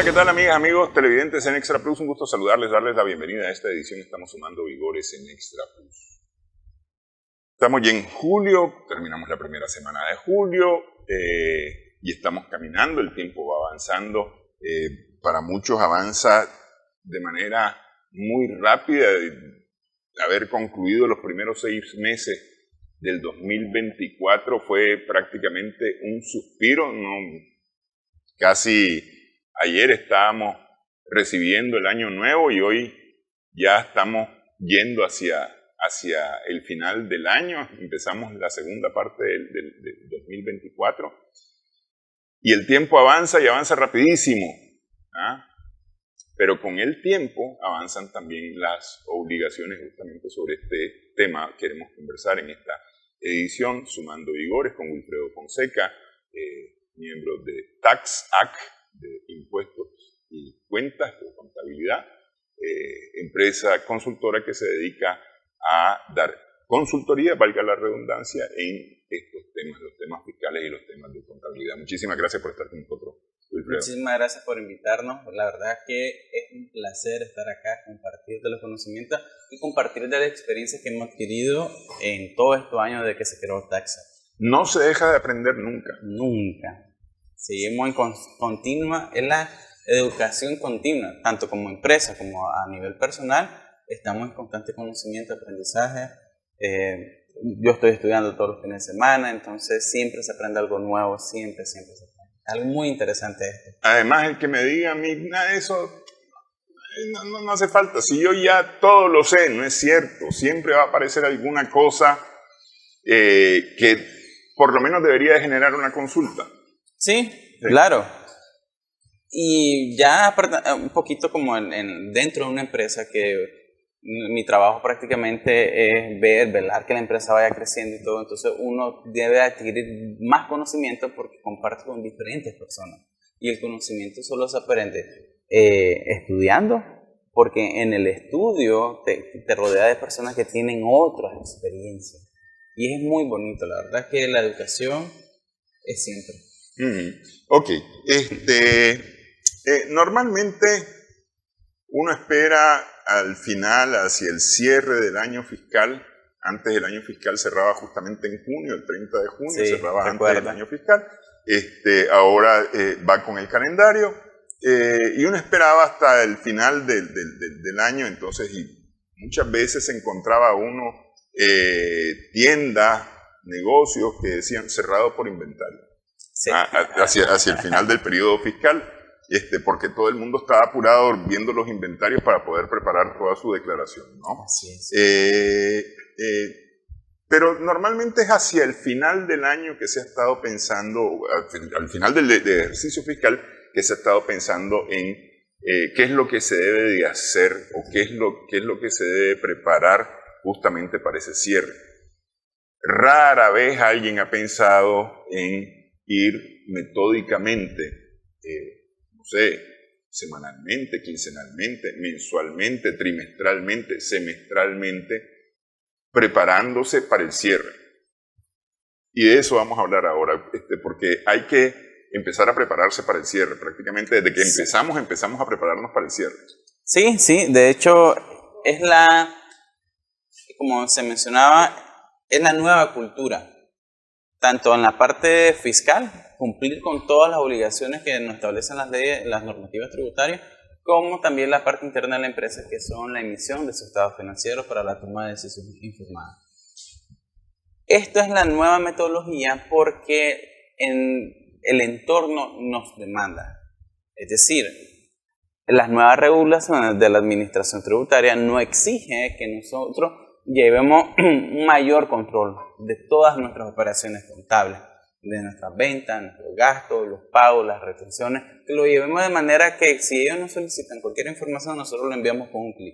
¿qué tal amigas, amigos, televidentes en Extra Plus? Un gusto saludarles, darles la bienvenida a esta edición. Estamos sumando vigores en Extra Plus. Estamos ya en julio, terminamos la primera semana de julio y estamos caminando, el tiempo va avanzando. Para muchos avanza de manera muy rápida. Haber concluido los primeros 6 meses del 2024 fue prácticamente un suspiro, ¿no? Casi ayer estábamos recibiendo el año nuevo y hoy ya estamos yendo hacia el final del año. Empezamos la segunda parte del 2024 y el tiempo avanza y avanza rapidísimo, ¿ah? Pero con el tiempo avanzan también las obligaciones. Justamente sobre este tema queremos conversar en esta edición, Sumando Vigores, con Wilfredo Fonseca, miembro de TaxAC, de Impuestos y Cuentas, de Contabilidad, empresa consultora que se dedica a dar consultoría, valga la redundancia, en estos temas, los temas fiscales y los temas de contabilidad. Muchísimas gracias por estar con nosotros, Wilfredo. Muchísimas gracias por invitarnos. La verdad es que es un placer estar acá, compartir de los conocimientos y compartir de las experiencias que hemos adquirido en todos estos años de que se creó TaxAC. No se deja de aprender nunca. Nunca. Seguimos en continua, es la educación continua, tanto como empresa como a nivel personal. Estamos en constante conocimiento, aprendizaje. Yo estoy estudiando todos los fines de semana, entonces siempre se aprende algo nuevo, siempre se aprende. Algo muy interesante esto. Además, el que me diga a mí, nada de eso no hace falta. Si yo ya todo lo sé, no es cierto. Siempre va a aparecer alguna cosa que por lo menos debería de generar una consulta. Sí, claro. Y ya un poquito como dentro de una empresa, que mi trabajo prácticamente es velar que la empresa vaya creciendo y todo. Entonces uno debe adquirir más conocimiento porque comparte con diferentes personas. Y el conocimiento solo se aprende estudiando, porque en el estudio te rodea de personas que tienen otras experiencias. Y es muy bonito, la verdad es que la educación es siempre. Ok, normalmente uno espera al final, hacia el cierre del año fiscal. Antes el año fiscal cerraba justamente en junio, el 30 de junio, sí, cerraba antes del año fiscal. Ahora va con el calendario y uno esperaba hasta el final del año. Entonces, y muchas veces se encontraba uno tiendas, negocios que decían cerrado por inventario, sí, hacia el final del periodo fiscal. Porque todo el mundo estaba apurado viendo los inventarios para poder preparar toda su declaración, ¿no? Así es. Pero normalmente es hacia el final del año que se ha estado pensando, al final del ejercicio fiscal, que se ha estado pensando en qué es lo que se debe de hacer o qué es lo que se debe preparar justamente para ese cierre. Rara vez alguien ha pensado en ir metódicamente, semanalmente, quincenalmente, mensualmente, trimestralmente, semestralmente, preparándose para el cierre. Y de eso vamos a hablar ahora, porque hay que empezar a prepararse para el cierre. Prácticamente desde que empezamos a prepararnos para el cierre. Sí, de hecho, como se mencionaba, es la nueva cultura. Tanto en la parte fiscal, cumplir con todas las obligaciones que nos establecen las leyes, las normativas tributarias, como también la parte interna de la empresa, que son la emisión de sus estados financieros para la toma de decisiones informadas. Esto es la nueva metodología porque el entorno nos demanda. Es decir, las nuevas regulaciones de la administración tributaria no exigen que nosotros llevemos un mayor control de todas nuestras operaciones contables, de nuestras ventas, nuestros gastos, los pagos, las retenciones, que lo llevemos de manera que si ellos nos solicitan cualquier información, nosotros lo enviamos con un clic.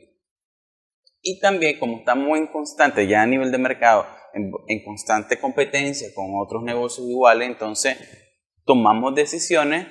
Y también, como estamos en constante, ya a nivel de mercado, en constante competencia con otros negocios iguales, entonces tomamos decisiones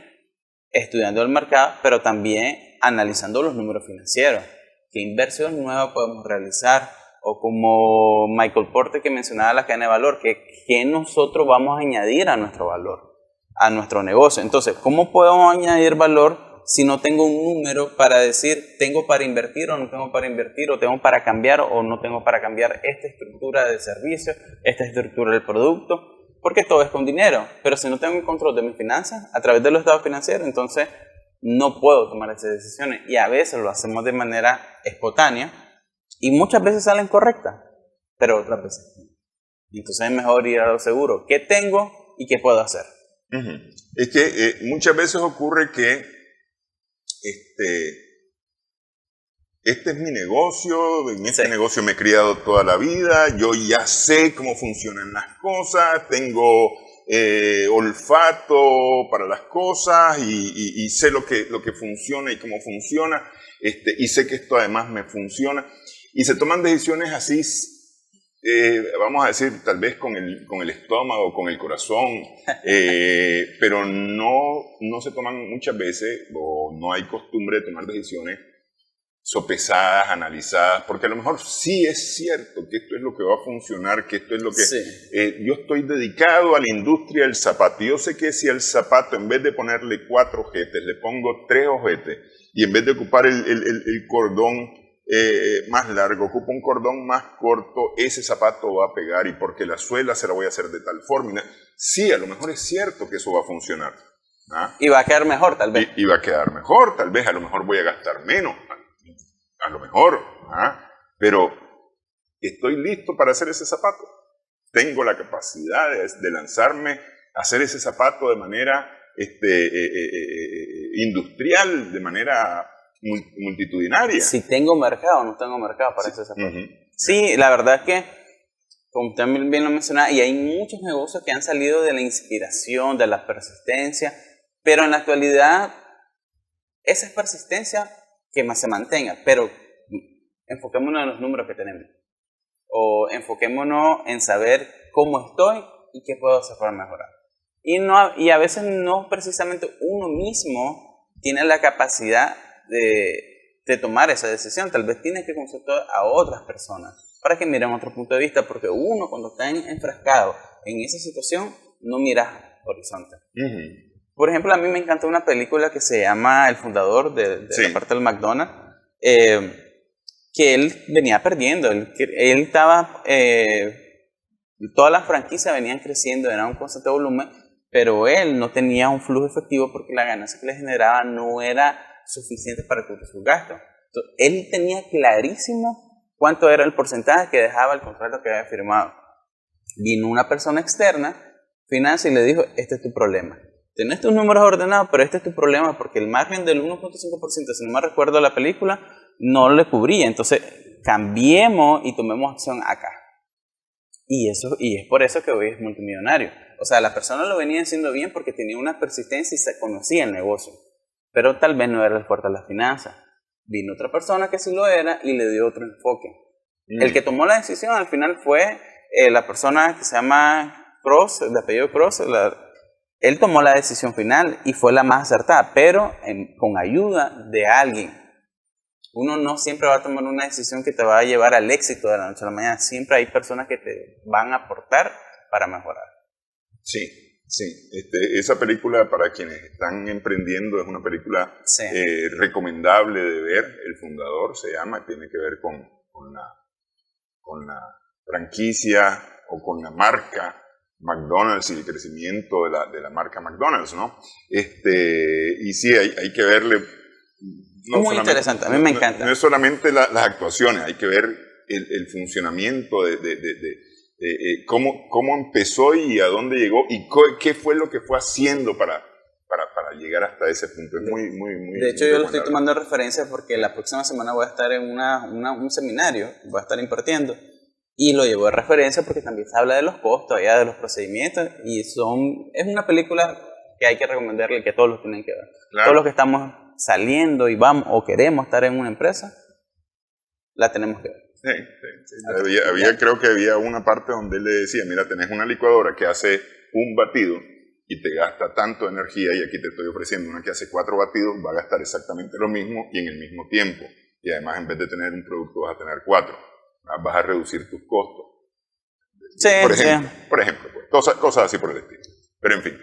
estudiando el mercado, pero también analizando los números financieros. ¿Qué inversión nueva podemos realizar? O como Michael Porter, que mencionaba la cadena de valor, que nosotros vamos a añadir a nuestro valor, a nuestro negocio. Entonces, ¿cómo podemos añadir valor si no tengo un número para decir tengo para invertir o no tengo para invertir, o tengo para cambiar o no tengo para cambiar esta estructura de servicio, esta estructura del producto, porque todo es con dinero. Pero si no tengo el control de mis finanzas a través de los estados financieros, entonces no puedo tomar esas decisiones, y a veces lo hacemos de manera espontánea y muchas veces salen correctas, pero otras veces no. Entonces es mejor ir a lo seguro. ¿Qué tengo y qué puedo hacer? Es que muchas veces ocurre que este es mi negocio, en este negocio me he criado toda la vida, yo ya sé cómo funcionan las cosas, tengo olfato para las cosas y sé lo que funciona y cómo funciona, y sé que esto además me funciona, y se toman decisiones así, vamos a decir, tal vez con el estómago, con el corazón, pero no se toman muchas veces, o no hay costumbre de tomar decisiones sopesadas, analizadas, porque a lo mejor sí es cierto que esto es lo que va a funcionar, que esto es lo que... yo estoy dedicado a la industria del zapato, y yo sé que si al zapato, en vez de ponerle 4 ojetes, le pongo 3 ojetes, y en vez de ocupar el cordón más largo, ocupo un cordón más corto, ese zapato va a pegar, y porque la suela se la voy a hacer de tal forma. Sí, a lo mejor es cierto que eso va a funcionar. ¿Ah? Y va a quedar mejor, tal vez. Y va a quedar mejor, tal vez, a lo mejor voy a gastar menos, a lo mejor, pero estoy listo para hacer ese zapato. Tengo la capacidad de lanzarme a hacer ese zapato de manera industrial, de manera multitudinaria. Si tengo mercado o no tengo mercado para ese zapato. Sí, la verdad es que, como usted bien lo mencionaba, y hay muchos negocios que han salido de la inspiración, de la persistencia, pero en la actualidad esa es persistencia que más se mantenga, pero enfoquémonos en los números que tenemos, o enfoquémonos en saber cómo estoy y qué puedo hacer para mejorar. Y a veces no precisamente uno mismo tiene la capacidad de tomar esa decisión, tal vez tiene que consultar a otras personas para que miren otro punto de vista, porque uno cuando está enfrascado en esa situación no mira horizonte. Por ejemplo, a mí me encantó una película que se llama El fundador de la parte del McDonald's, que él venía perdiendo, él estaba, todas las franquicias venían creciendo, era un constante volumen, pero él no tenía un flujo efectivo porque la ganancia que le generaba no era suficiente para cubrir sus gastos. Entonces, él tenía clarísimo cuánto era el porcentaje que dejaba el contrato que había firmado. Vino una persona externa, financia, y le dijo, este es tu problema. Tienes tus números ordenados, pero este es tu problema porque el margen del 1.5%, si no me recuerdo la película, no le cubría. Entonces, cambiemos y tomemos acción acá. Y es por eso que hoy es multimillonario. O sea, la persona lo venía haciendo bien porque tenía una persistencia y se conocía el negocio. Pero tal vez no era el fuerte de las finanzas. Vino otra persona que sí lo era y le dio otro enfoque. El que tomó la decisión al final fue la persona que se llama Cross, de apellido Cross. Él tomó la decisión final y fue la más acertada, pero con ayuda de alguien. Uno no siempre va a tomar una decisión que te va a llevar al éxito de la noche a la mañana. Siempre hay personas que te van a aportar para mejorar. Sí. Esa película, para quienes están emprendiendo, es una película recomendable de ver. El fundador se llama, tiene que ver con la franquicia o con la marca McDonald's y el crecimiento de la marca McDonald's, ¿no? Y sí, hay que verle. Muy interesante, a mí me encanta. No es solamente las actuaciones, hay que ver el funcionamiento de cómo empezó y a dónde llegó y qué fue lo que fue haciendo para llegar hasta ese punto. Es muy de hecho, yo lo estoy tomando de referencia porque la próxima semana voy a estar en un seminario, voy a estar impartiendo, y lo llevo de referencia porque también se habla de los costos, allá de los procedimientos, y es una película que hay que recomendarle y que todos los tienen que ver. Claro. Todos los que estamos saliendo y vamos o queremos estar en una empresa, la tenemos que ver. Sí. Creo que había una parte donde él le decía, mira, tenés una licuadora que hace un batido y te gasta tanto energía, y aquí te estoy ofreciendo una que hace 4 batidos, va a gastar exactamente lo mismo y en el mismo tiempo. Y además, en vez de tener un producto, vas a tener 4. Vas a reducir tus costos. Por ejemplo, pues, cosas así por el estilo. Pero en fin.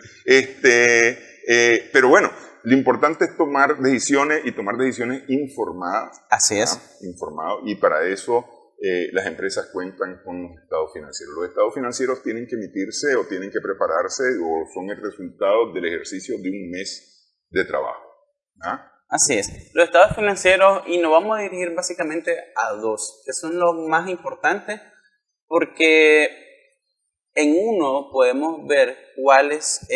Pero bueno, lo importante es tomar decisiones y tomar decisiones informadas. Así es. Informado, y para eso las empresas cuentan con los estados financieros. Los estados financieros tienen que emitirse o tienen que prepararse o son el resultado del ejercicio de un mes de trabajo. Así es. Los estados financieros, y nos vamos a dirigir básicamente a dos, que son los más importantes, porque en uno podemos ver cuál es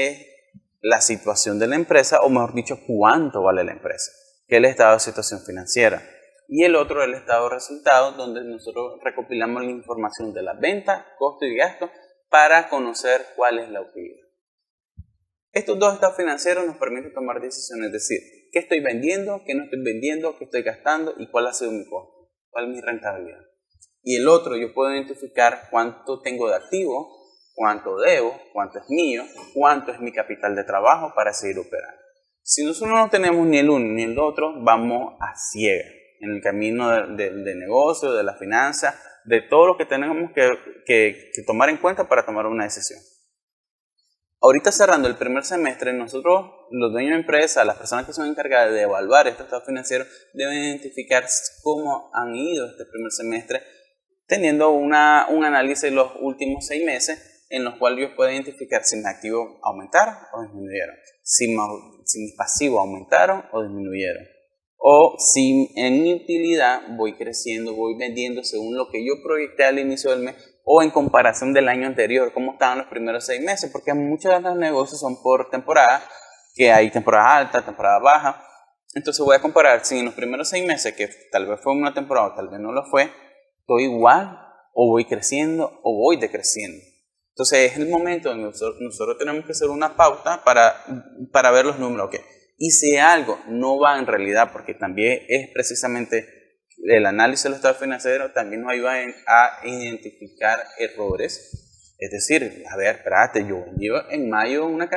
la situación de la empresa, o mejor dicho, cuánto vale la empresa, que es el estado de situación financiera. Y el otro es el estado de resultados, donde nosotros recopilamos la información de la venta, costo y gasto para conocer cuál es la utilidad. Estos dos estados financieros nos permiten tomar decisiones, es decir, qué estoy vendiendo, qué no estoy vendiendo, qué estoy gastando y cuál ha sido mi costo, cuál es mi rentabilidad. Y el otro, yo puedo identificar cuánto tengo de activo, cuánto debo, cuánto es mío, cuánto es mi capital de trabajo para seguir operando. Si nosotros no tenemos ni el uno ni el otro, vamos a ciegas en el camino de negocio, de la finanza, de todo lo que tenemos que tomar en cuenta para tomar una decisión. Ahorita cerrando el primer semestre, nosotros, los dueños de empresa, las personas que son encargadas de evaluar este estado financiero, deben identificar cómo han ido este primer semestre, teniendo un análisis de los últimos 6 meses, en los cuales yo puedo identificar si mis activos aumentaron o disminuyeron, si mis pasivos aumentaron o disminuyeron, o si en mi utilidad voy creciendo, voy vendiendo según lo que yo proyecté al inicio del mes, o en comparación del año anterior, cómo estaban los primeros 6 meses, porque muchos de los negocios son por temporada, que hay temporada alta, temporada baja. Entonces voy a comparar si en los primeros 6 meses, que tal vez fue una temporada o tal vez no lo fue, estoy igual, o voy creciendo, o voy decreciendo. Entonces es el momento en que nosotros tenemos que hacer una pauta para ver los números. Okay. Y si algo no va en realidad, porque también es precisamente el análisis de los estados financieros, también nos ayuda a identificar errores. Es decir, a ver, espérate, yo vendí en mayo una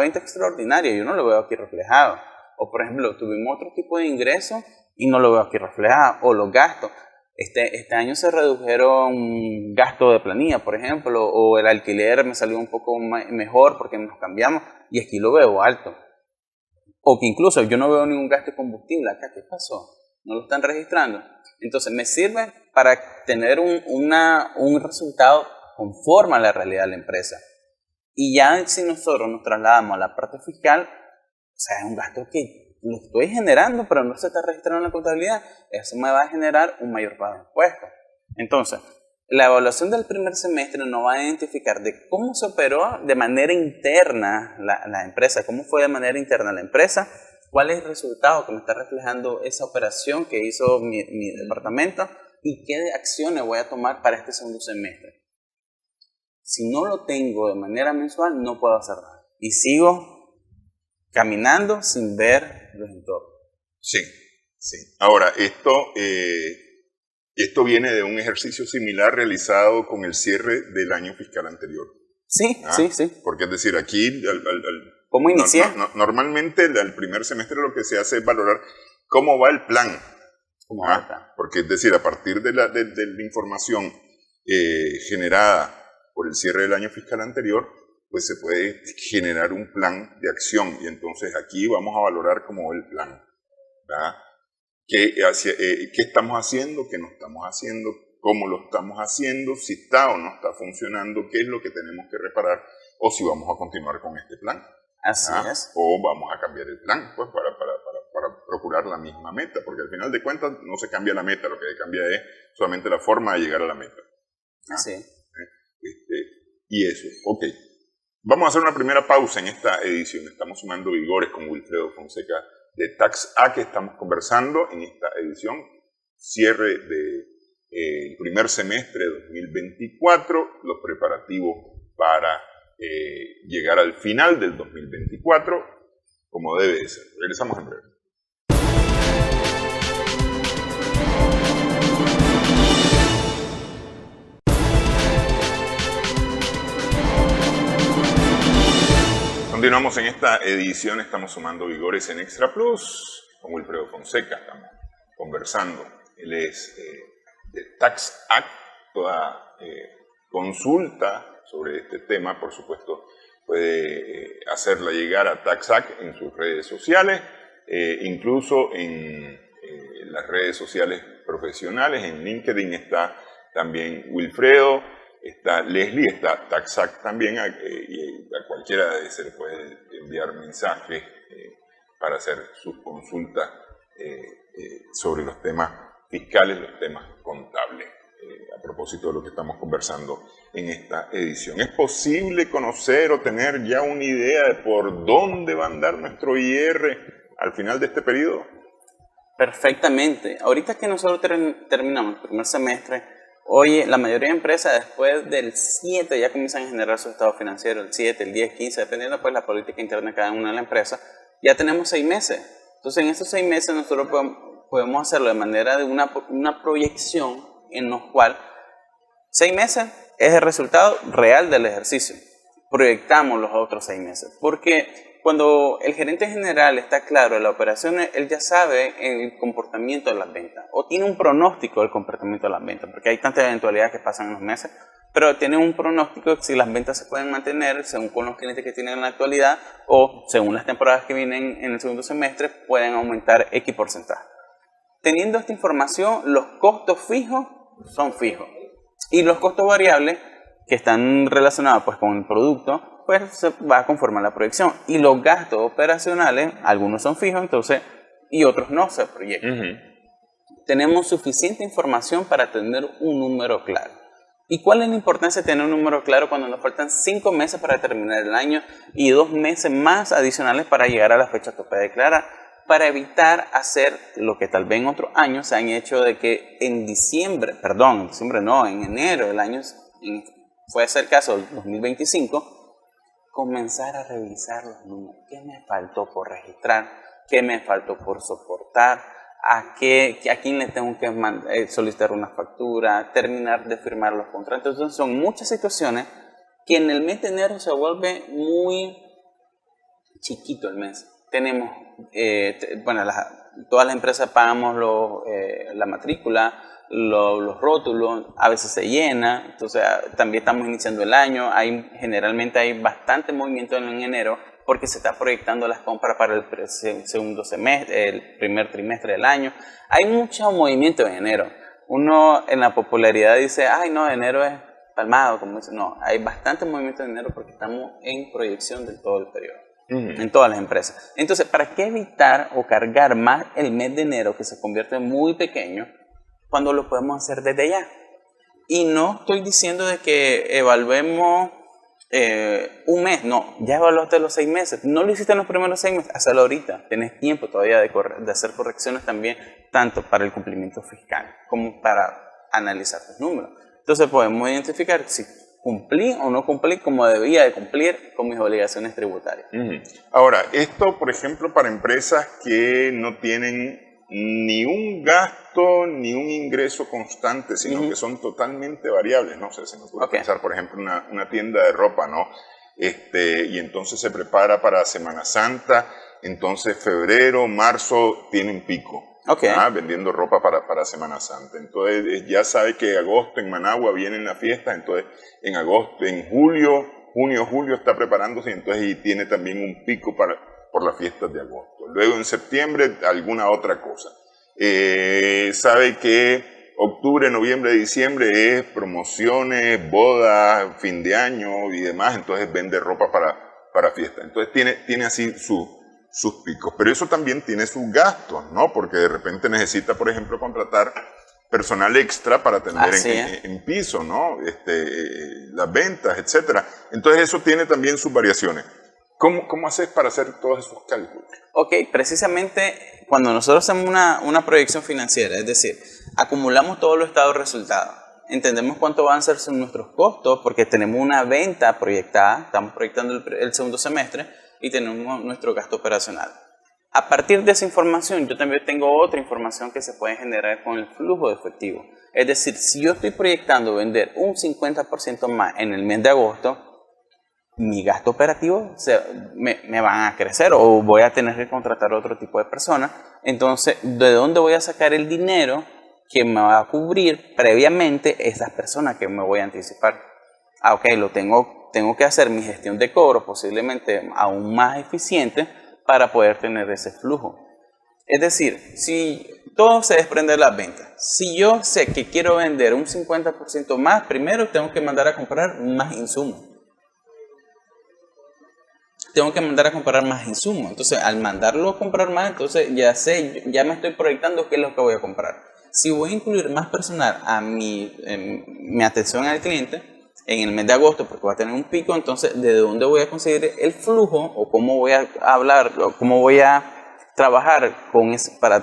venta extraordinaria, yo no lo veo aquí reflejado. O por ejemplo, tuvimos otro tipo de ingresos y no lo veo aquí reflejado. O los gastos. Este año se redujeron gastos de planilla, por ejemplo, o el alquiler me salió un poco mejor porque nos cambiamos y aquí lo veo alto. O que incluso yo no veo ningún gasto de combustible acá, ¿qué pasó? ¿No lo están registrando? Entonces me sirve para tener un resultado conforme a la realidad de la empresa. Y ya si nosotros nos trasladamos a la parte fiscal, o sea, es un gasto que lo estoy generando, pero no se está registrando en la contabilidad, eso me va a generar un mayor pago de impuestos. Entonces, la evaluación del primer semestre nos va a identificar de cómo se operó de manera interna la empresa, cómo fue de manera interna la empresa, cuál es el resultado que me está reflejando esa operación que hizo mi departamento y qué acciones voy a tomar para este segundo semestre. Si no lo tengo de manera mensual, no puedo hacer nada. Y sigo caminando sin ver los entornos. Sí, sí. Ahora, esto viene de un ejercicio similar realizado con el cierre del año fiscal anterior. Sí. Porque es decir, aquí... ¿Cómo inicié? Normalmente el primer semestre lo que se hace es valorar cómo va el plan. Porque es decir, a partir de la información generada por el cierre del año fiscal anterior, pues se puede generar un plan de acción. Y entonces aquí vamos a valorar cómo va el plan, ¿verdad? ¿Qué estamos haciendo? ¿Qué no estamos haciendo? ¿Cómo lo estamos haciendo? Si está o no está funcionando, qué es lo que tenemos que reparar, o si vamos a continuar con este plan. Así es. O vamos a cambiar el plan, pues para procurar la misma meta, porque al final de cuentas no se cambia la meta, lo que cambia es solamente la forma de llegar a la meta. Sí. Y eso, ok. Vamos a hacer una primera pausa en esta edición. Estamos sumando vigores con Wilfredo Fonseca de TaxAct, que estamos conversando en esta edición, cierre del primer semestre de 2024, los preparativos para llegar al final del 2024, como debe de ser. Regresamos en breve. Continuamos en esta edición, estamos sumando vigores en Extra Plus con Wilfredo Fonseca, estamos conversando. Él es de TaxAct. Toda consulta sobre este tema, por supuesto, puede hacerla llegar a TaxAct en sus redes sociales, incluso en las redes sociales profesionales. En LinkedIn está también Wilfredo, está Leslie, está TaxAct también, y a cualquiera de se le puede enviar mensajes para hacer sus consultas sobre los temas fiscales, los temas contables, a propósito de lo que estamos conversando en esta edición. ¿Es posible conocer o tener ya una idea de por dónde va a andar nuestro IR al final de este periodo? Perfectamente. Ahorita que nosotros terminamos el primer semestre, hoy la mayoría de empresas después del 7 ya comienzan a generar su estado financiero, el 7, el 10, 15, dependiendo pues la política interna de cada una de la empresa. Ya tenemos 6 meses. Entonces en estos 6 meses nosotros podemos hacerlo de manera de una proyección en los cual 6 meses es el resultado real del ejercicio. Proyectamos los otros 6 meses. Porque cuando el gerente general está claro en la operación, él ya sabe el comportamiento de las ventas o tiene un pronóstico del comportamiento de las ventas, porque hay tantas eventualidades que pasan en los meses, pero tiene un pronóstico de si las ventas se pueden mantener según con los clientes que tienen en la actualidad o según las temporadas que vienen en el segundo semestre pueden aumentar X porcentaje. Teniendo esta información, los costos fijos son fijos y los costos variables que están relacionados pues con el producto pues se va a conformar la proyección. Y los gastos operacionales, algunos son fijos, entonces, y otros no se proyectan. Tenemos suficiente información para tener un número claro. ¿Y cuál es la importancia de tener un número claro cuando nos faltan 5 meses para terminar el año y 2 meses más adicionales para llegar a la fecha tope de declarar? Para evitar hacer lo que tal vez en otros años se han hecho de que en enero del año, puede ser el caso del 2025, comenzar a revisar los números. ¿Qué me faltó por registrar? ¿Qué me faltó por soportar? ¿A quién le tengo que solicitar una factura? Terminar de firmar los contratos. Entonces son muchas situaciones que en el mes de enero se vuelve muy chiquito el mes. Tenemos, todas las empresas pagamos la matrícula, los rótulos, a veces se llena, entonces también estamos iniciando el año, generalmente hay bastante movimiento en enero porque se está proyectando las compras para el segundo semestre, el primer trimestre del año. Hay mucho movimiento en enero. Uno en la popularidad dice, ay no, enero es palmado, como dice. No, hay bastante movimiento en enero porque estamos en proyección de todo el periodo. En todas las empresas. Entonces, ¿para qué evitar o cargar más el mes de enero que se convierte en muy pequeño cuando lo podemos hacer desde ya? Y no estoy diciendo de que evaluemos un mes, no, ya evaluaste los 6 meses, no lo hiciste en los primeros 6 meses, hazlo ahorita, tenés tiempo todavía de hacer correcciones también, tanto para el cumplimiento fiscal como para analizar tus números. Entonces podemos identificar si cumplí o no cumplí como debía de cumplir con mis obligaciones tributarias. Ahora, esto, por ejemplo, para empresas que no tienen ni un gasto ni un ingreso constante, sino que son totalmente variables, ¿no? O sea, se me puede pensar, por ejemplo, una tienda de ropa, ¿no? Y entonces se prepara para Semana Santa, entonces febrero, marzo tiene un pico. Vendiendo ropa para Semana Santa. Entonces ya sabe que agosto en Managua vienen las fiestas, entonces en agosto, en julio está preparándose, entonces y tiene también un pico por las fiestas de agosto. Luego en septiembre alguna otra cosa. Sabe que octubre, noviembre, diciembre es promociones, bodas, fin de año y demás, entonces vende ropa para fiestas. Entonces tiene así sus picos, pero eso también tiene sus gastos, ¿no? Porque de repente necesita, por ejemplo, contratar personal extra para tener en piso, ¿no? Las ventas, etcétera. Entonces eso tiene también sus variaciones. ¿Cómo haces para hacer todos esos cálculos? Ok, precisamente cuando nosotros hacemos una proyección financiera, es decir, acumulamos todos los estados de resultados, entendemos cuánto van a ser nuestros costos porque tenemos una venta proyectada, estamos proyectando el segundo semestre, y tenemos nuestro gasto operacional. A partir de esa información, yo también tengo otra información que se puede generar con el flujo de efectivo. Es decir, si yo estoy proyectando vender un 50% más en el mes de agosto, mi gasto operativo me van a crecer o voy a tener que contratar otro tipo de personas. Entonces, ¿de dónde voy a sacar el dinero que me va a cubrir previamente esas personas que me voy a anticipar? ok, tengo que hacer mi gestión de cobro posiblemente aún más eficiente para poder tener ese flujo. Es decir, si todo se desprende de las ventas, si yo sé que quiero vender un 50% más, primero tengo que mandar a comprar más insumos. Entonces, al mandarlo a comprar más, entonces ya me estoy proyectando qué es lo que voy a comprar. Si voy a incluir más personal en mi atención al cliente en el mes de agosto, porque va a tener un pico, entonces, ¿de dónde voy a conseguir el flujo o cómo voy a hablar o cómo voy a trabajar para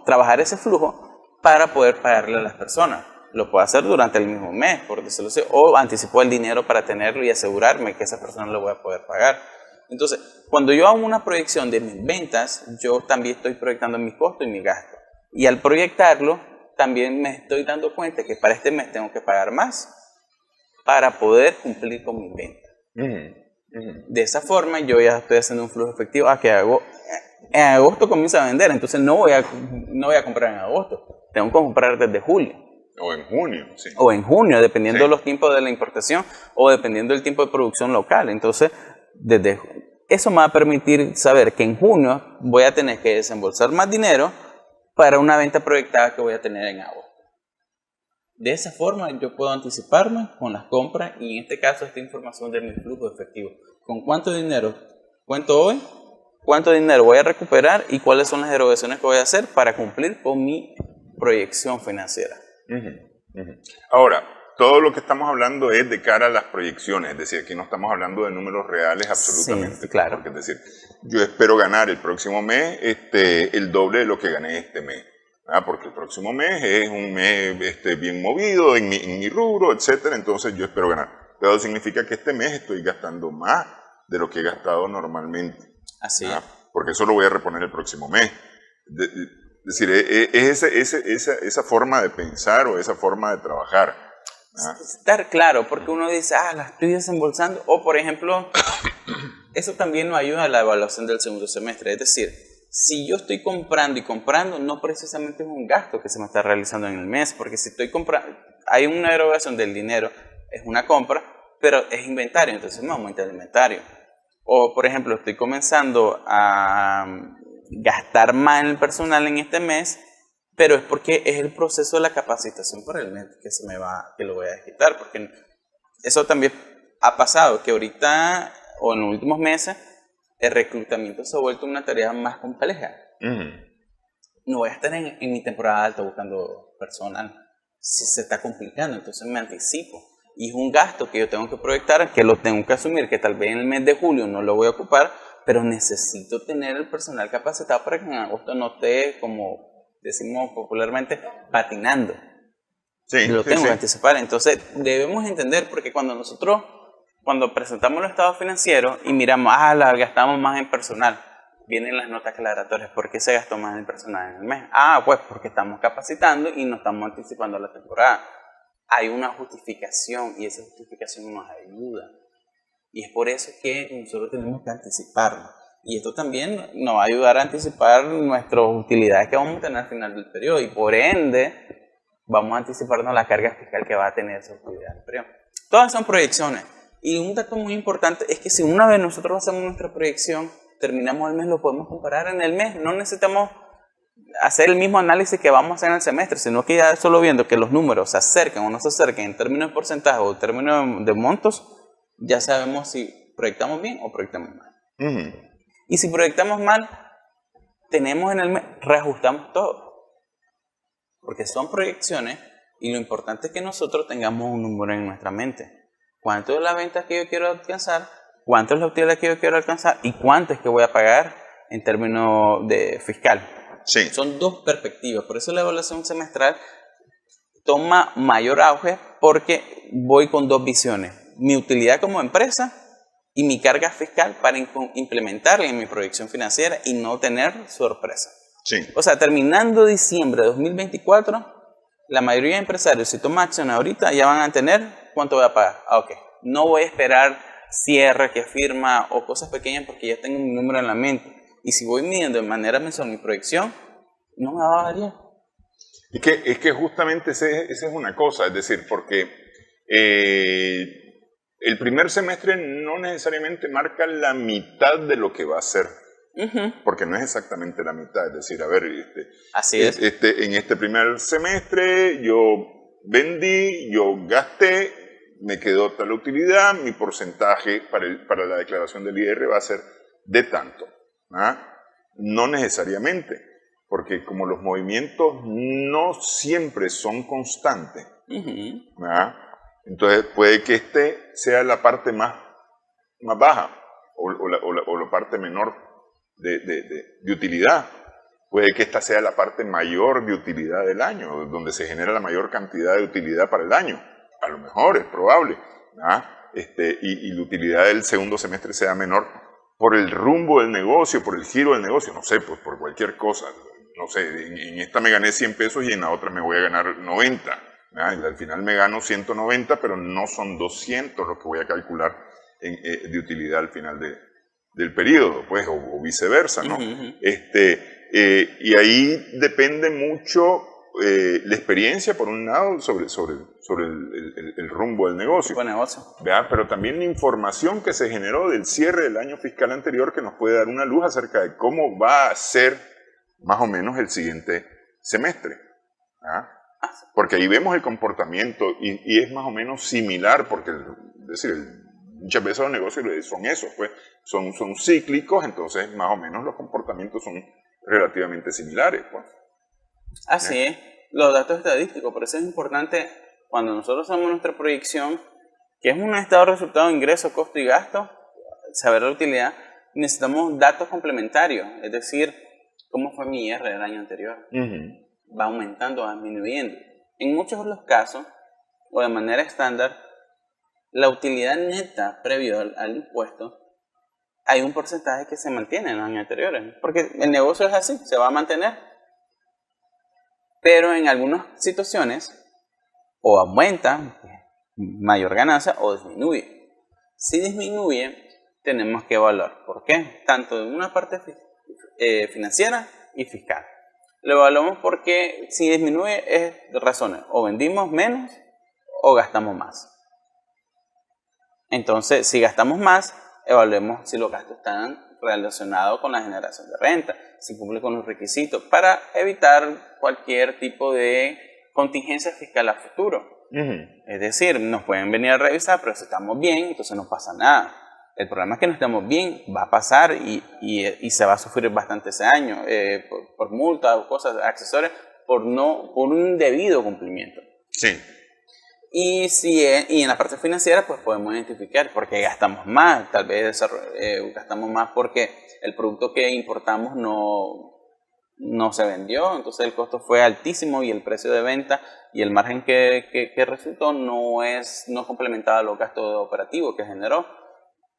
trabajar ese flujo para poder pagarle a las personas? Lo puedo hacer durante el mismo mes, por decirlo así, o anticipo el dinero para tenerlo y asegurarme que esa persona lo voy a poder pagar. Entonces, cuando yo hago una proyección de mis ventas, yo también estoy proyectando mis costos y mis gastos. Y al proyectarlo, también me estoy dando cuenta que para este mes tengo que pagar más para poder cumplir con mis ventas. De esa forma, yo ya estoy haciendo un flujo efectivo. En agosto comienzo a vender, entonces no voy a comprar en agosto. Tengo que comprar desde julio. O en junio, sí. O en junio, dependiendo de los tiempos de la importación o dependiendo del tiempo de producción local. Entonces, eso me va a permitir saber que en junio voy a tener que desembolsar más dinero para una venta proyectada que voy a tener en agosto. De esa forma yo puedo anticiparme con las compras y en este caso esta información de mi flujo efectivo. ¿Con cuánto dinero cuento hoy? ¿Cuánto dinero voy a recuperar? ¿Y cuáles son las erogaciones que voy a hacer para cumplir con mi proyección financiera? Ahora, todo lo que estamos hablando es de cara a las proyecciones, es decir, aquí no estamos hablando de números reales absolutamente. Sí, claro. Porque, es decir, yo espero ganar el próximo mes el doble de lo que gané este mes. Porque el próximo mes es un mes bien movido en mi rubro, etcétera, entonces yo espero ganar. Pero significa que este mes estoy gastando más de lo que he gastado normalmente. Así es. Porque eso lo voy a reponer el próximo mes. Es decir, es esa forma de pensar o esa forma de trabajar. Estar claro, porque uno dice, la estoy desembolsando, o por ejemplo, eso también nos ayuda a la evaluación del segundo semestre, es decir, si yo estoy comprando y comprando, no precisamente es un gasto que se me está realizando en el mes, porque si estoy comprando, hay una erogación del dinero, es una compra, pero es inventario, entonces me aumenta el inventario. O, por ejemplo, estoy comenzando a gastar más en el personal en este mes, pero es porque es el proceso de la capacitación para el mes que lo voy a quitar, porque eso también ha pasado, que ahorita, o en los últimos meses, el reclutamiento se ha vuelto una tarea más compleja. No voy a estar en mi temporada alta buscando personal. Si se está complicando, entonces me anticipo. Y es un gasto que yo tengo que proyectar, que lo tengo que asumir, que tal vez en el mes de julio no lo voy a ocupar, pero necesito tener el personal capacitado para que en agosto no esté, como decimos popularmente, patinando. Sí, lo tengo que anticipar. Entonces debemos entender, porque cuando presentamos los estados financieros y miramos, gastamos más en personal, vienen las notas aclaratorias. ¿Por qué se gastó más en personal en el mes? Pues porque estamos capacitando y no estamos anticipando la temporada. Hay una justificación y esa justificación nos ayuda. Y es por eso que nosotros tenemos que anticiparnos. Y esto también nos va a ayudar a anticipar nuestras utilidades que vamos a tener al final del periodo. Y por ende, vamos a anticiparnos la carga fiscal que va a tener esa utilidad del periodo. Todas son proyecciones. Y un dato muy importante es que si una vez nosotros hacemos nuestra proyección, terminamos el mes, lo podemos comparar en el mes. No necesitamos hacer el mismo análisis que vamos a hacer en el semestre, sino que ya solo viendo que los números se acercan o no se acercan en términos de porcentaje o en términos de montos, ya sabemos si proyectamos bien o proyectamos mal. Y si proyectamos mal, tenemos en el mes, reajustamos todo. Porque son proyecciones y lo importante es que nosotros tengamos un número en nuestra mente. ¿Cuánto es la venta que yo quiero alcanzar? ¿Cuánto es la utilidad que yo quiero alcanzar? ¿Y cuánto es que voy a pagar en términos de fiscal? Sí. Son dos perspectivas. Por eso la evaluación semestral toma mayor auge porque voy con dos visiones. Mi utilidad como empresa y mi carga fiscal para implementarla en mi proyección financiera y no tener sorpresa. Sí. O sea, terminando diciembre de 2024, la mayoría de empresarios, si toman acción ahorita, ya van a tener cuánto voy a pagar. No voy a esperar cierre, que firma o cosas pequeñas porque ya tengo mi número en la mente. Y si voy midiendo de manera mensual mi proyección, no me va a variar. Es que justamente esa es una cosa, es decir, porque el primer semestre no necesariamente marca la mitad de lo que va a ser, porque no es exactamente la mitad. Es decir, a ver, Así es. En este primer semestre yo vendí, yo gasté, me quedó tal utilidad, mi porcentaje para la declaración del IR va a ser de tanto. No necesariamente, porque como los movimientos no siempre son constantes, entonces puede que sea la parte más baja o la parte menor de utilidad. Puede que esta sea la parte mayor de utilidad del año, donde se genera la mayor cantidad de utilidad para el año. A lo mejor es probable. Y la utilidad del segundo semestre sea menor por el rumbo del negocio, por el giro del negocio, no sé, pues por cualquier cosa. No sé, en esta me gané 100 pesos y en la otra me voy a ganar 90. Y al final me gano 190, pero no son 200 lo que voy a calcular de utilidad al final del periodo, pues, o viceversa, ¿no? Y ahí depende mucho la experiencia, por un lado, sobre el rumbo del negocio. ¿Verdad? Pero también la información que se generó del cierre del año fiscal anterior, que nos puede dar una luz acerca de cómo va a ser más o menos el siguiente semestre. Porque ahí vemos el comportamiento y es más o menos similar, porque muchas veces los negocios son esos, pues, son cíclicos, entonces más o menos los comportamientos son relativamente similares. Pues. Así es, los datos estadísticos, por eso es importante cuando nosotros hacemos nuestra proyección, que es un estado de resultado de ingreso, costo y gasto, saber la utilidad, necesitamos datos complementarios, es decir, cómo fue mi IR del año anterior. Va aumentando, va disminuyendo. En muchos de los casos, o de manera estándar, la utilidad neta previo al impuesto, hay un porcentaje que se mantiene en los años anteriores, porque el negocio es así, se va a mantener. Pero en algunas situaciones, o aumenta, mayor ganancia, o disminuye. Si disminuye, tenemos que evaluar. ¿Por qué? Tanto en una parte financiera y fiscal. Lo evaluamos porque si disminuye es razones, o vendimos menos o gastamos más. Entonces, si gastamos más, evaluemos si los gastos están relacionados con la generación de renta, si cumple con los requisitos, para evitar cualquier tipo de contingencia fiscal a futuro. Es decir, nos pueden venir a revisar, pero si estamos bien, entonces no pasa nada. El problema es que no estamos bien, va a pasar y se va a sufrir bastante ese año por multas o cosas accesorias por un debido cumplimiento. Sí. Y en la parte financiera pues podemos identificar por qué gastamos más, tal vez gastamos más porque el producto que importamos no se vendió, entonces el costo fue altísimo y el precio de venta y el margen que resultó no complementaba los gastos operativos que generó.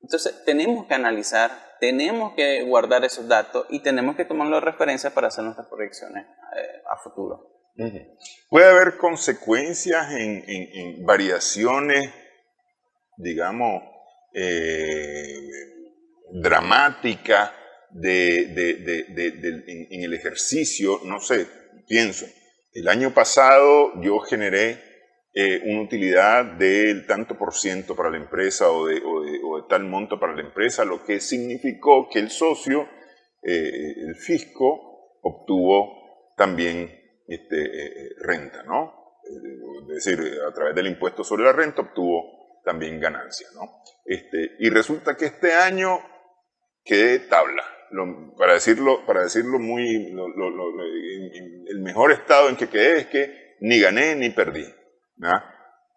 Entonces tenemos que analizar, tenemos que guardar esos datos y tenemos que tomarlos de referencia para hacer nuestras proyecciones a futuro. Puede haber consecuencias en variaciones, digamos, dramáticas en el ejercicio. No sé, pienso, el año pasado yo generé una utilidad del tanto por ciento para la empresa o de tal monto para la empresa, lo que significó que el socio, el fisco, obtuvo también renta, ¿no? Es decir, a través del impuesto sobre la renta obtuvo también ganancia, ¿no? Y resulta que este año quedé tabla. Para decirlo muy, el mejor estado en que quedé es que ni gané ni perdí, ¿no?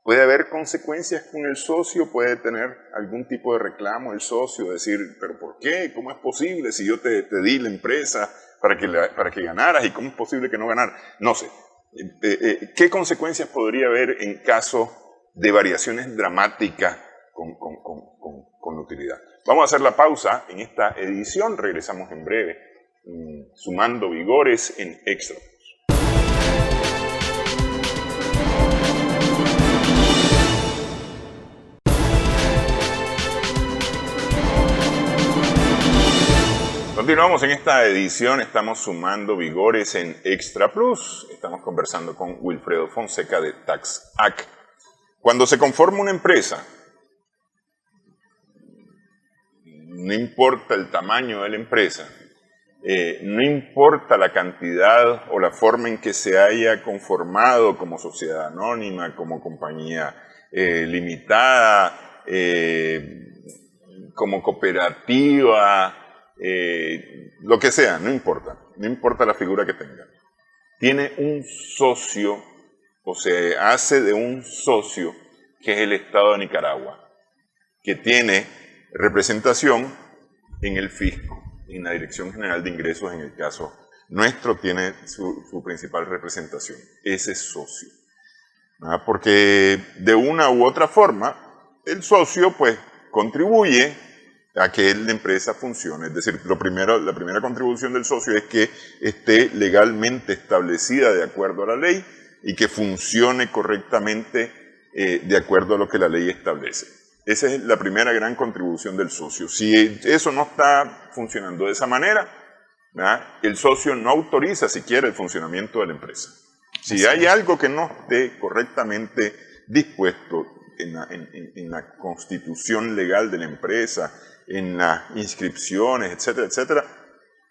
Puede haber consecuencias con el socio, puede tener algún tipo de reclamo el socio, decir, pero ¿por qué? ¿Cómo es posible si yo te di la empresa para que ganaras y cómo es posible que no ganar? No sé. ¿Qué consecuencias podría haber en caso de variaciones dramáticas con la utilidad? Vamos a hacer la pausa en esta edición, regresamos en breve, sumando vigores en Extra. Continuamos en esta edición, estamos sumando vigores en Extra Plus. Estamos conversando con Wilfredo Fonseca de TaxAct. Cuando se conforma una empresa, no importa el tamaño de la empresa, no importa la cantidad o la forma en que se haya conformado como sociedad anónima, como compañía limitada, como cooperativa, lo que sea, no importa la figura que tenga. Tiene un socio, o se hace de un socio, que es el Estado de Nicaragua, que tiene representación en el fisco, en la Dirección General de Ingresos, en el caso nuestro, tiene su principal representación, ese socio. Porque de una u otra forma, el socio pues contribuye a que la empresa funcione. Es decir, la primera contribución del socio es que esté legalmente establecida de acuerdo a la ley y que funcione correctamente de acuerdo a lo que la ley establece. Esa es la primera gran contribución del socio. Si eso no está funcionando de esa manera, el socio no autoriza siquiera el funcionamiento de la empresa. Si hay algo que no esté correctamente dispuesto en la constitución legal de la empresa, en las inscripciones, etcétera, etcétera,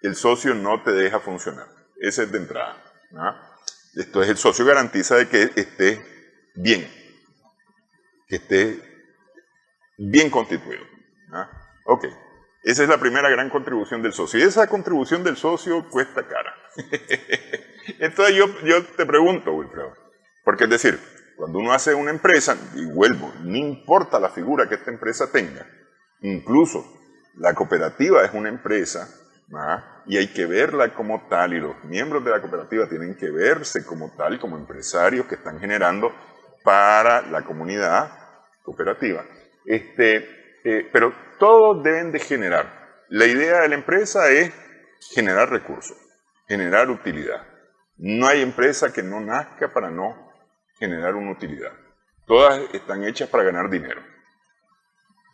el socio no te deja funcionar. Ese es de entrada. Entonces el socio garantiza de que esté bien constituido. Ok, esa es la primera gran contribución del socio. Y esa contribución del socio cuesta cara. Entonces yo te pregunto, Wilfredo, porque es decir, cuando uno hace una empresa, y vuelvo, no importa la figura que esta empresa tenga, incluso la cooperativa es una empresa, y hay que verla como tal, y los miembros de la cooperativa tienen que verse como tal, como empresarios que están generando para la comunidad cooperativa. Pero todos deben de generar. La idea de la empresa es generar recursos, generar utilidad. No hay empresa que no nazca para no generar una utilidad. Todas están hechas para ganar dinero.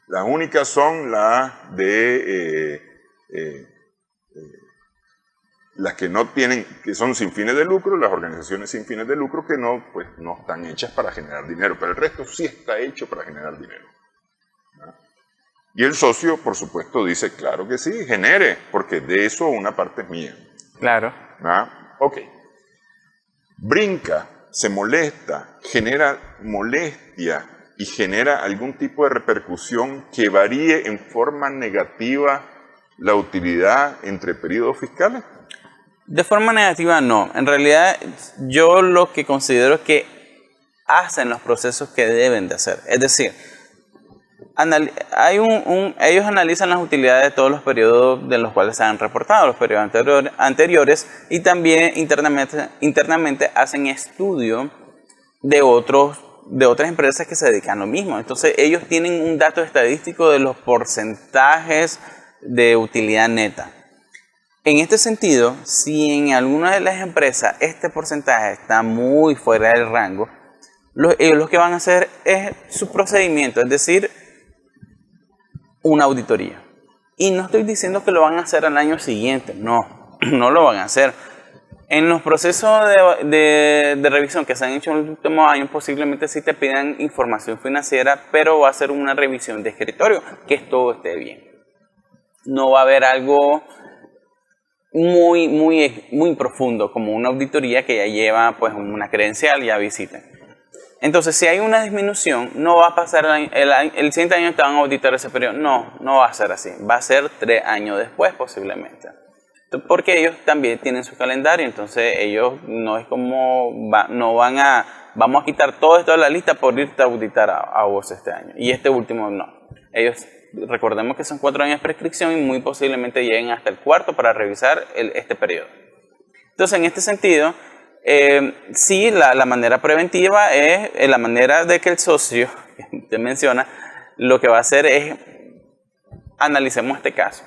Las únicas son las las que no tienen, que son sin fines de lucro, las organizaciones sin fines de lucro que no están hechas para generar dinero, pero el resto sí está hecho para generar dinero. Y el socio, por supuesto, dice, claro que sí, genere, porque de eso una parte es mía. Claro. Ok. Brinca, se molesta, genera molestia y genera algún tipo de repercusión que varíe en forma negativa la utilidad entre periodos fiscales. De forma negativa no. En realidad yo lo que considero es que hacen los procesos que deben de hacer. Es decir, ellos analizan las utilidades de todos los periodos de los cuales se han reportado, los periodos anteriores, y también internamente hacen estudio de otras empresas que se dedican a lo mismo. Entonces ellos tienen un dato estadístico de los porcentajes de utilidad neta. En este sentido, si en alguna de las empresas este porcentaje está muy fuera del rango, ellos lo que van a hacer es su procedimiento, es decir, una auditoría. Y no estoy diciendo que lo van a hacer al año siguiente, no lo van a hacer. En los procesos de revisión que se han hecho en los últimos años, posiblemente sí te pidan información financiera, pero va a ser una revisión de escritorio, que todo esté bien. No va a haber algo muy profundo, como una auditoría que ya lleva pues una credencial y ya visiten. Entonces, si hay una disminución, no va a pasar el siguiente año te van a auditar ese periodo. No va a ser así. Va a ser 3 años después posiblemente. Porque ellos también tienen su calendario, entonces ellos no es como, vamos a quitar todo esto de la lista por irte a auditar a vos este año. Y este último no. Ellos, recordemos que son 4 años de prescripción y muy posiblemente lleguen hasta el 4º para revisar este periodo. Entonces, en este sentido, sí, la manera preventiva es la manera de que el socio, que usted menciona, lo que va a hacer es, analicemos este caso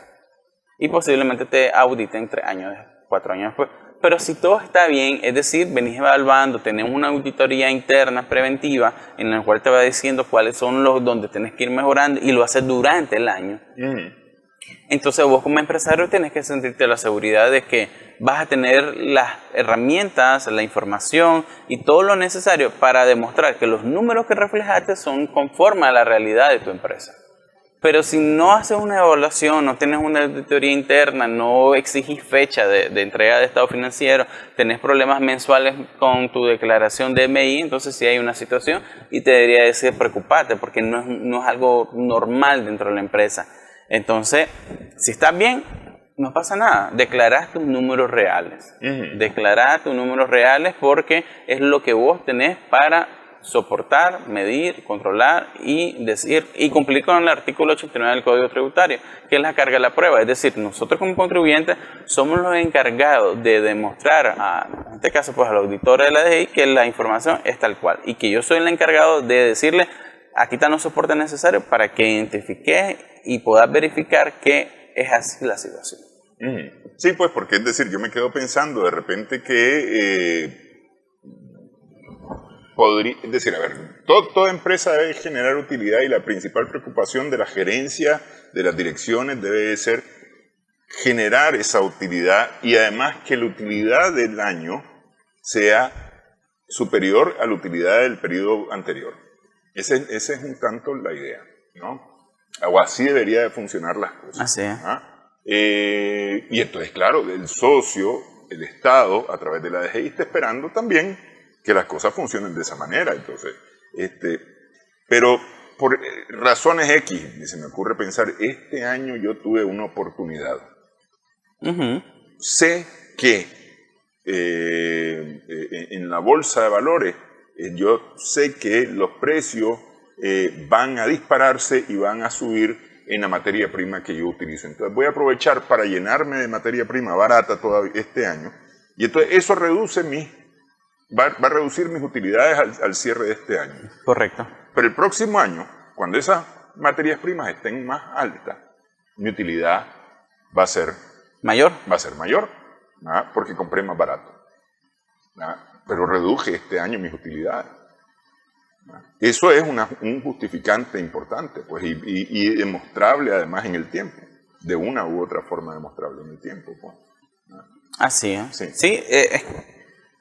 y posiblemente te auditen 3 años, 4 años después. Pero si todo está bien, es decir, venís evaluando, tenés una auditoría interna preventiva en la cual te va diciendo cuáles son los donde tenés que ir mejorando y lo haces durante el año. Entonces vos como empresario tenés que sentirte la seguridad de que vas a tener las herramientas, la información y todo lo necesario para demostrar que los números que reflejaste son conformes a la realidad de tu empresa. Pero si no haces una evaluación, no tienes una auditoría interna, no exigís fecha de entrega de estado financiero, tenés problemas mensuales con tu declaración de MI, entonces sí hay una situación y te debería decir preocuparte porque no es algo normal dentro de la empresa. Entonces, si estás bien, no pasa nada. Declarás tus números reales. Declarás tus números reales porque es lo que vos tenés para soportar, medir, controlar y decir y cumplir con el artículo 89 del Código Tributario, que es la carga de la prueba. Es decir, nosotros como contribuyentes somos los encargados de demostrar, en este caso pues al auditor de la DGI, que la información es tal cual y que yo soy el encargado de decirle, aquí están los soportes necesarios para que identifique y puedas verificar que es así la situación. Sí, pues porque es decir, yo me quedo pensando de repente que es decir, a ver, toda empresa debe generar utilidad y la principal preocupación de la gerencia, de las direcciones, debe ser generar esa utilidad y además que la utilidad del año sea superior a la utilidad del periodo anterior. Esa es un tanto la idea, ¿no? O así debería de funcionar las cosas. Así es. Y entonces, claro, el socio, el Estado, a través de la DGI, está esperando también que las cosas funcionen de esa manera. Entonces, pero por razones X, se me ocurre pensar, este año yo tuve una oportunidad. Sé que en la bolsa de valores, yo sé que los precios van a dispararse y van a subir en la materia prima que yo utilizo. Entonces voy a aprovechar para llenarme de materia prima barata todavía este año. Y entonces eso va a reducir mis utilidades al cierre de este año. Correcto. Pero el próximo año, cuando esas materias primas estén más altas, mi utilidad va a ser mayor. Porque compré más barato. Pero reduje este año mis utilidades. Eso es un justificante importante, pues, y demostrable además en el tiempo, de una u otra forma demostrable en el tiempo. Pues. Así es. Sí,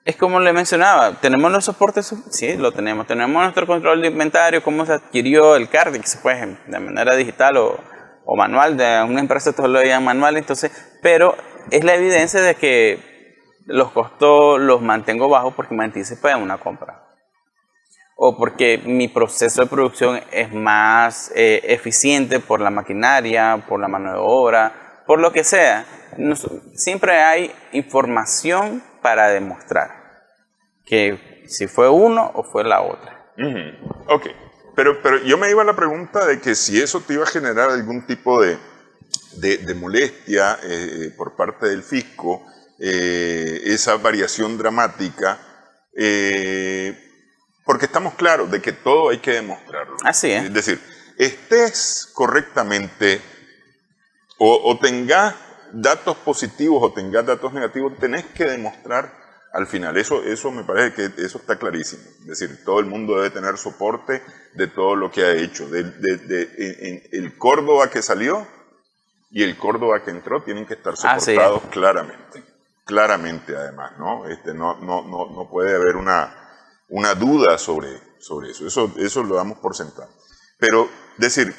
es como le mencionaba, ¿tenemos los soportes? Sí, lo tenemos. Tenemos nuestro control de inventario, cómo se adquirió el CARDIX, pues, de manera digital o manual, de una empresa todo lo llaman manual, entonces, pero es la evidencia de que los costos los mantengo bajos porque me anticipo en una compra. O porque mi proceso de producción es más eficiente por la maquinaria, por la mano de obra, por lo que sea. Siempre hay información para demostrar que si fue uno o fue la otra. Ok, pero yo me iba a la pregunta de que si eso te iba a generar algún tipo de molestia por parte del fisco, esa variación dramática, porque estamos claros de que todo hay que demostrarlo. Así es. Es decir, estés correctamente o tengas datos positivos o tengas datos negativos, tenés que demostrar al final. Eso me parece que eso está clarísimo. Es decir, todo el mundo debe tener soporte de todo lo que ha hecho. El Córdoba que salió y el Córdoba que entró tienen que estar soportados claramente. Claramente además, ¿no? No puede haber una duda sobre eso. Eso lo damos por sentado. Pero, decir,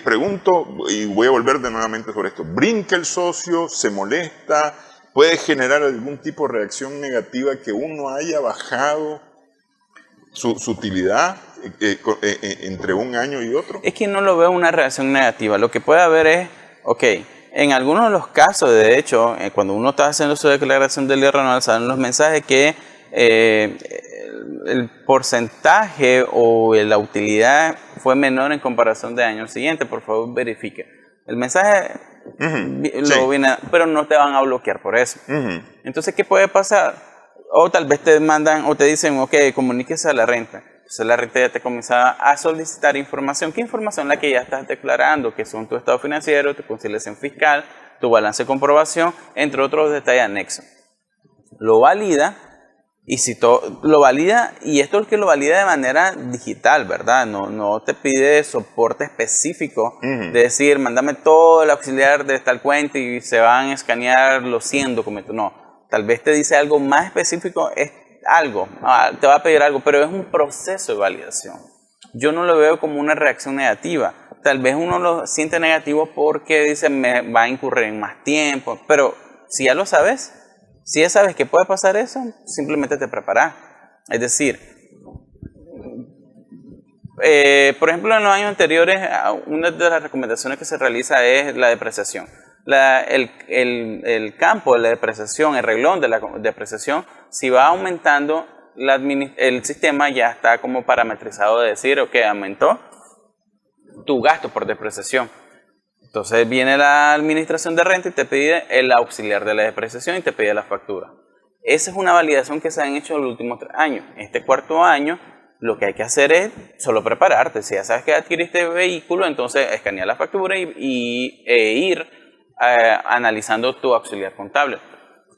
pregunto, y voy a volver nuevamente sobre esto, ¿brinca el socio? ¿Se molesta? ¿Puede generar algún tipo de reacción negativa que uno haya bajado su utilidad entre un año y otro? Es que no lo veo una reacción negativa. Lo que puede haber es, en algunos de los casos, de hecho, cuando uno está haciendo su declaración del IR anual, salen los mensajes que el porcentaje o la utilidad fue menor en comparación de año siguiente. Por favor, verifique. El mensaje viene, pero no te van a bloquear por eso. Entonces, ¿qué puede pasar? O tal vez te mandan o te dicen, comuníquese a la renta. Entonces la renta ya te comienza a solicitar información. ¿Qué información? La que ya estás declarando, que son tu estado financiero, tu conciliación fiscal, tu balance de comprobación, entre otros detalles anexos. Lo valida. Y si lo valida, y esto es lo que lo valida de manera digital, ¿verdad? No te pide soporte específico de decir, mándame todo el auxiliar de tal cuenta y se van a escanear los 100 documentos. No, tal vez te dice algo más específico, es algo, te va a pedir algo, pero es un proceso de validación. yo no lo veo como una reacción negativa. Tal vez uno lo siente negativo porque dice, me va a incurrir en más tiempo, pero si ya lo sabes, si ya sabes que puede pasar eso, simplemente te preparas. Es decir, por ejemplo, en los años anteriores, una de las recomendaciones que se realiza es la depreciación. El campo de la depreciación, el reglón de la depreciación, si va aumentando, el sistema ya está como parametrizado de decir, ok, aumentó tu gasto por depreciación. Entonces viene la administración de renta y te pide el auxiliar de la depreciación y te pide la factura. Esa es una validación que se han hecho en los últimos 3 años. Este cuarto año, lo que hay que hacer es solo prepararte. Si ya sabes que adquiriste vehículo, entonces escanear la factura e ir analizando tu auxiliar contable.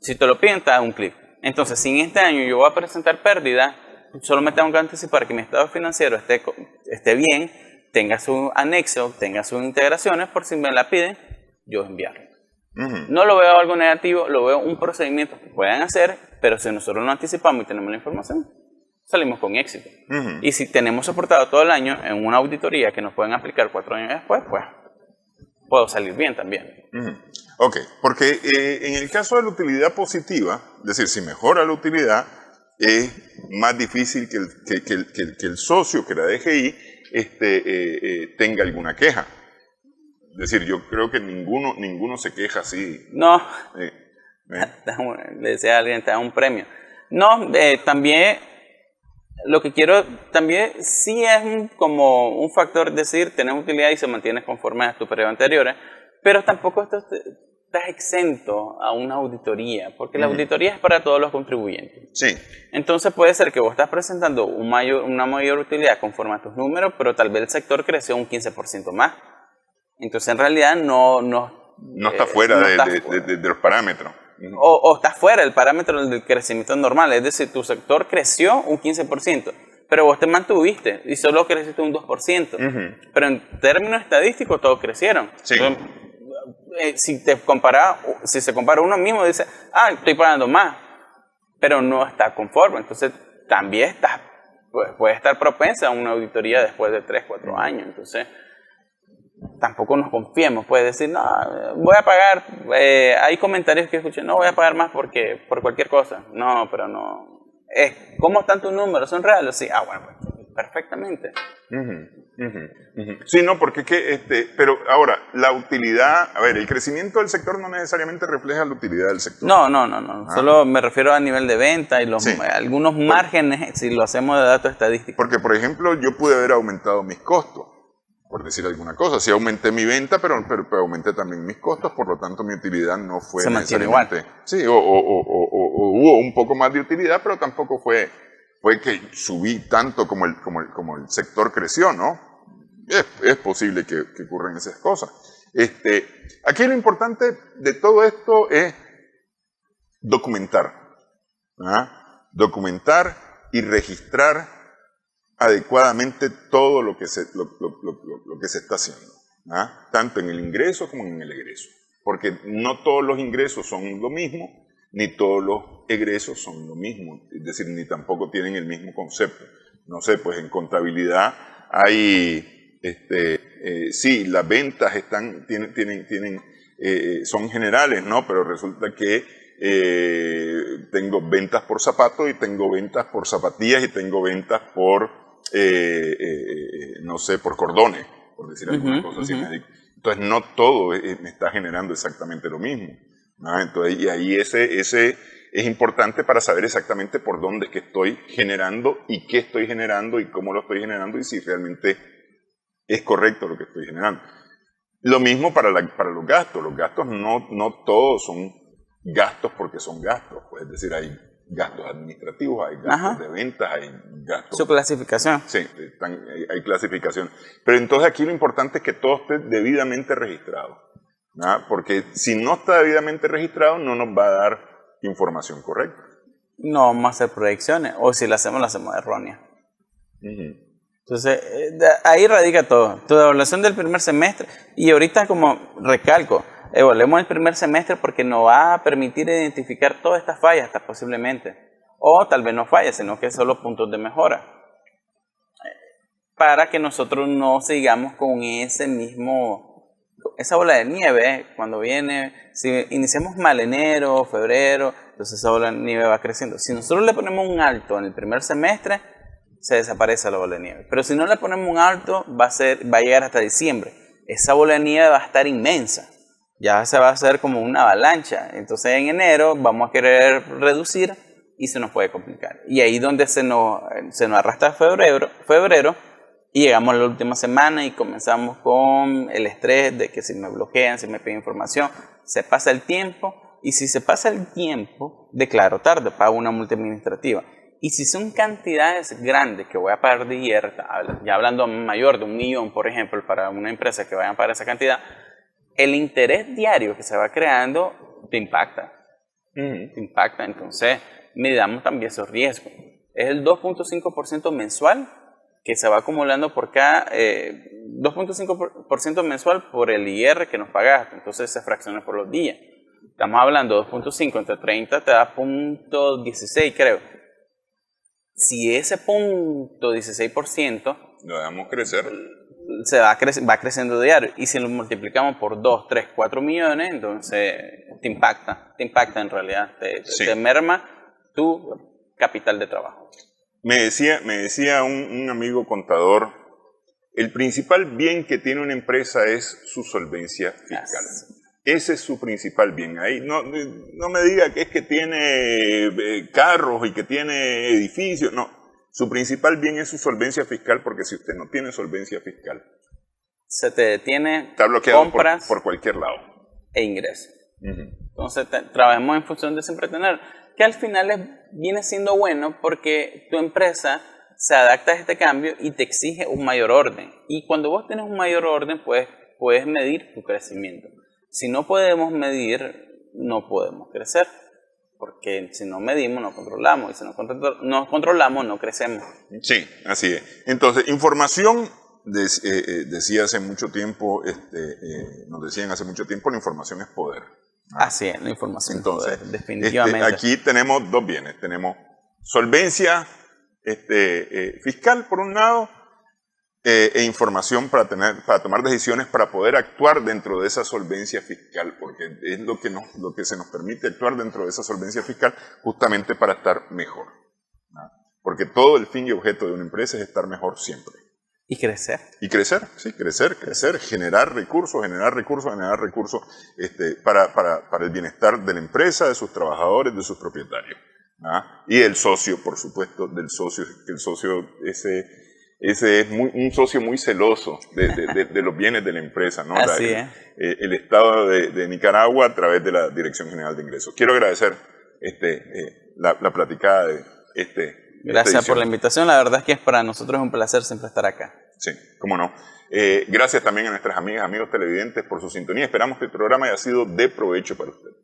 Si te lo piden, te da un clic. Entonces, si en este año yo voy a presentar pérdida, solo me tengo que anticipar que mi estado financiero esté bien, tenga su anexo, tenga sus integraciones, por si me la piden, yo enviarlo. No lo veo algo negativo, lo veo un procedimiento que puedan hacer, pero si nosotros lo anticipamos y tenemos la información, salimos con éxito. Y si tenemos soportado todo el año en una auditoría que nos pueden aplicar 4 años después, pues puedo salir bien también. Ok, porque en el caso de la utilidad positiva, es decir, si mejora la utilidad, es más difícil que el socio, que la DGI, tenga alguna queja. Es decir, yo creo que ninguno se queja así. No, le decía a alguien, te da un premio. No, también lo que quiero, también sí es como un factor decir, tener utilidad y se mantiene conforme a tus periodos anteriores, pero tampoco estás exento a una auditoría, porque la auditoría es para todos los contribuyentes. Sí. Entonces puede ser que vos estás presentando una mayor utilidad conforme a tus números, pero tal vez el sector creció un 15% más. Entonces en realidad no está fuera de los parámetros. O está fuera del parámetro del crecimiento normal, es decir, tu sector creció un 15%, pero vos te mantuviste y solo creciste un 2%. Pero en términos estadísticos todos crecieron. Sí. Entonces, si se compara uno mismo, dice, estoy pagando más, pero no está conforme. Entonces también puede estar propensa a una auditoría después de 3, 4 años. Entonces tampoco nos confiemos, puede decir, no, voy a pagar, hay comentarios que escuché, no voy a pagar más por cualquier cosa. No, pero no. ¿Cómo están tus números? ¿Son reales? Sí, bueno, pues, perfectamente. Sí, no, porque pero ahora, la utilidad, a ver, el crecimiento del sector no necesariamente refleja la utilidad del sector. No, solo me refiero a nivel de venta y algunos márgenes, si lo hacemos de datos estadísticos. Porque, por ejemplo, yo pude haber aumentado mis costos, por decir alguna cosa. Sí aumenté mi venta, pero aumenté también mis costos, por lo tanto mi utilidad no fue se mantiene igual. Sí, o hubo un poco más de utilidad, pero tampoco fue que subí tanto como el sector creció, ¿no? Es posible que ocurran esas cosas. Aquí lo importante de todo esto es documentar. Documentar y registrar adecuadamente todo lo que se está haciendo, tanto en el ingreso como en el egreso, porque no todos los ingresos son lo mismo, ni todos los egresos son lo mismo, es decir, ni tampoco tienen el mismo concepto. No sé, pues en contabilidad hay, sí, las ventas son generales, ¿no? Pero resulta que tengo ventas por zapatos y tengo ventas por zapatillas y tengo ventas por no sé, por cordones, por decir alguna cosa así. Entonces no todo me está generando exactamente lo mismo. Entonces, y ahí ese es importante para saber exactamente por dónde es que estoy generando y qué estoy generando y cómo lo estoy generando y si realmente es correcto lo que estoy generando. Lo mismo para los gastos. Los gastos no todos son gastos porque son gastos. Pues, es decir, hay gastos administrativos, hay gastos de ventas, hay gastos... Su clasificación. Sí, hay clasificación. Pero entonces aquí lo importante es que todo esté debidamente registrado. Porque si no está debidamente registrado, no nos va a dar información correcta. No vamos a hacer proyecciones, o si la hacemos errónea. Entonces, ahí radica todo. Tu evaluación del primer semestre, y ahorita como recalco, evaluemos el primer semestre porque nos va a permitir identificar todas estas fallas, hasta posiblemente. O tal vez no fallas, sino que solo puntos de mejora. para que nosotros no sigamos con esa bola de nieve cuando viene. Si iniciamos mal enero, febrero, entonces esa bola de nieve va creciendo. Si nosotros le ponemos un alto en el primer semestre, se desaparece la bola de nieve. Pero si no le ponemos un alto, va a llegar hasta diciembre. Esa bola de nieve va a estar inmensa. Ya se va a hacer como una avalancha. Entonces en enero vamos a querer reducir y se nos puede complicar. Y ahí donde se nos arrastra febrero y llegamos a la última semana y comenzamos con el estrés de que si me bloquean, si me piden información, se pasa el tiempo. Y si se pasa el tiempo, declaro tarde, pago una multa administrativa. Y si son cantidades grandes que voy a pagar de IR, ya hablando mayor de 1 millón, por ejemplo, para una empresa que vayan a pagar esa cantidad, el interés diario que se va creando te impacta. Te impacta. Entonces, midamos también esos riesgos. Es el 2.5% mensual que se va acumulando por cada 2.5% mensual por el IR que nos pagaste. Entonces, se fracciona por los días. Estamos hablando de 2.5 entre 30 te da 0.16, creo. Si ese 0.16% lo dejamos crecer, va creciendo diario. Y si lo multiplicamos por 2, 3, 4 millones, entonces te impacta en realidad. Te merma tu capital de trabajo. Me decía un amigo contador, el principal bien que tiene una empresa es su solvencia fiscal. Ese es su principal bien. Ahí no me diga que es que tiene carros y que tiene edificios. No, su principal bien es su solvencia fiscal, porque si usted no tiene solvencia fiscal, se te detiene, está bloqueado compras por cualquier lado. E ingresos. Entonces trabajemos en función de siempre tener, que al final viene siendo bueno porque tu empresa se adapta a este cambio y te exige un mayor orden. Y cuando vos tenés un mayor orden, puedes medir tu crecimiento. Si no podemos medir, no podemos crecer, porque si no medimos, no controlamos, y si no controlamos, no crecemos. Sí, así es. Entonces, información, decía hace mucho tiempo, nos decían hace mucho tiempo, la información es poder. Así es, la información Entonces, es poder, definitivamente. Aquí tenemos dos bienes, tenemos solvencia fiscal, por un lado, e información para tomar decisiones, para poder actuar dentro de esa solvencia fiscal, porque es lo que se nos permite actuar dentro de esa solvencia fiscal, justamente para estar mejor, ¿no? Porque todo el fin y objeto de una empresa es estar mejor siempre. Y crecer. Y crecer, sí, crecer, generar recursos para el bienestar de la empresa, de sus trabajadores, de sus propietarios, ¿no? Y el socio, por supuesto, del socio, que el socio ese es un socio muy celoso de los bienes de la empresa, ¿no? Así es. El Estado de Nicaragua a través de la Dirección General de Ingresos. Quiero agradecer la platicada de Gracias por la invitación. La verdad es que para nosotros es un placer siempre estar acá. Sí, cómo no. Gracias también a nuestras amigas, amigos televidentes por su sintonía. Esperamos que el programa haya sido de provecho para ustedes.